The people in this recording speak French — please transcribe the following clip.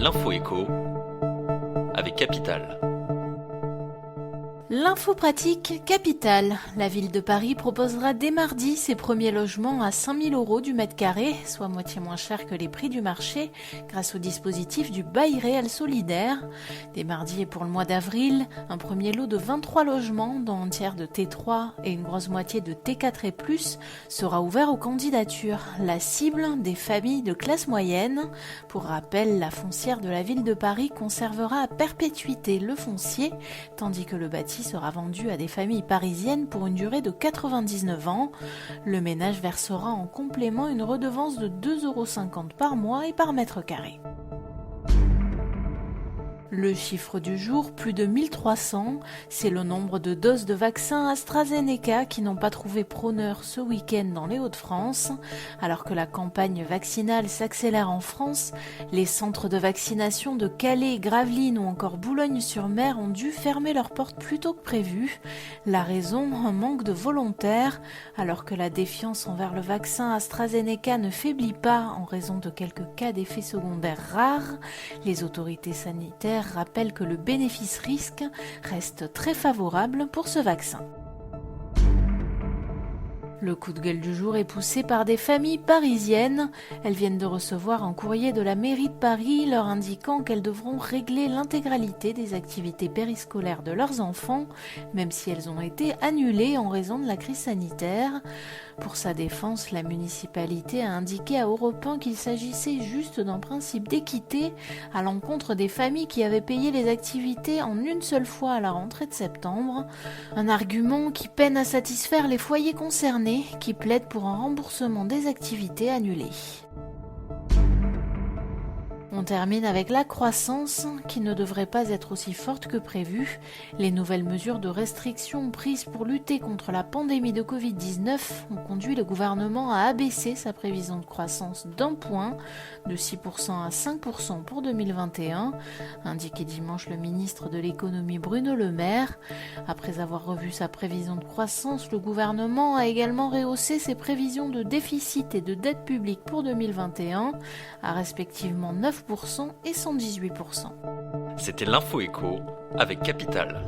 L'info éco avec Capital. L'info pratique Capital. La ville de Paris proposera dès mardi ses premiers logements à 5 000 € du mètre carré, soit moitié moins cher que les prix du marché, grâce au dispositif du bail réel solidaire. Dès mardi et pour le mois d'avril, un premier lot de 23 logements, dont un tiers de T3 et une grosse moitié de T4 et plus, sera ouvert aux candidatures. La cible des familles de classe moyenne. Pour rappel, la foncière de la ville de Paris conservera à perpétuité le foncier, tandis que le bâti sera vendu à des familles parisiennes pour une durée de 99 ans. Le ménage versera en complément une redevance de 2,50 € par mois et par mètre carré. Le chiffre du jour, plus de 1300, c'est le nombre de doses de vaccin AstraZeneca qui n'ont pas trouvé preneur ce week-end dans les Hauts-de-France. Alors que la campagne vaccinale s'accélère en France, les centres de vaccination de Calais, Gravelines ou encore Boulogne-sur-Mer ont dû fermer leurs portes plus tôt que prévu. La raison, un manque de volontaires. Alors que la défiance envers le vaccin AstraZeneca ne faiblit pas en raison de quelques cas d'effets secondaires rares, les autorités sanitaires rappelle que le bénéfice-risque reste très favorable pour ce vaccin. Le coup de gueule du jour est poussé par des familles parisiennes. Elles viennent de recevoir un courrier de la mairie de Paris leur indiquant qu'elles devront régler l'intégralité des activités périscolaires de leurs enfants, même si elles ont été annulées en raison de la crise sanitaire. Pour sa défense, la municipalité a indiqué à Europe 1 qu'il s'agissait juste d'un principe d'équité à l'encontre des familles qui avaient payé les activités en une seule fois à la rentrée de septembre. Un argument qui peine à satisfaire les foyers concernés, qui plaident pour un remboursement des activités annulées. On termine avec la croissance, qui ne devrait pas être aussi forte que prévu. Les nouvelles mesures de restriction prises pour lutter contre la pandémie de Covid-19 ont conduit le gouvernement à abaisser sa prévision de croissance d'un point, de 6% à 5% pour 2021, indiqué dimanche le ministre de l'économie Bruno Le Maire. Après avoir revu sa prévision de croissance, le gouvernement a également rehaussé ses prévisions de déficit et de dette publique pour 2021 à respectivement 9% et 118%. C'était l'info éco avec Capital.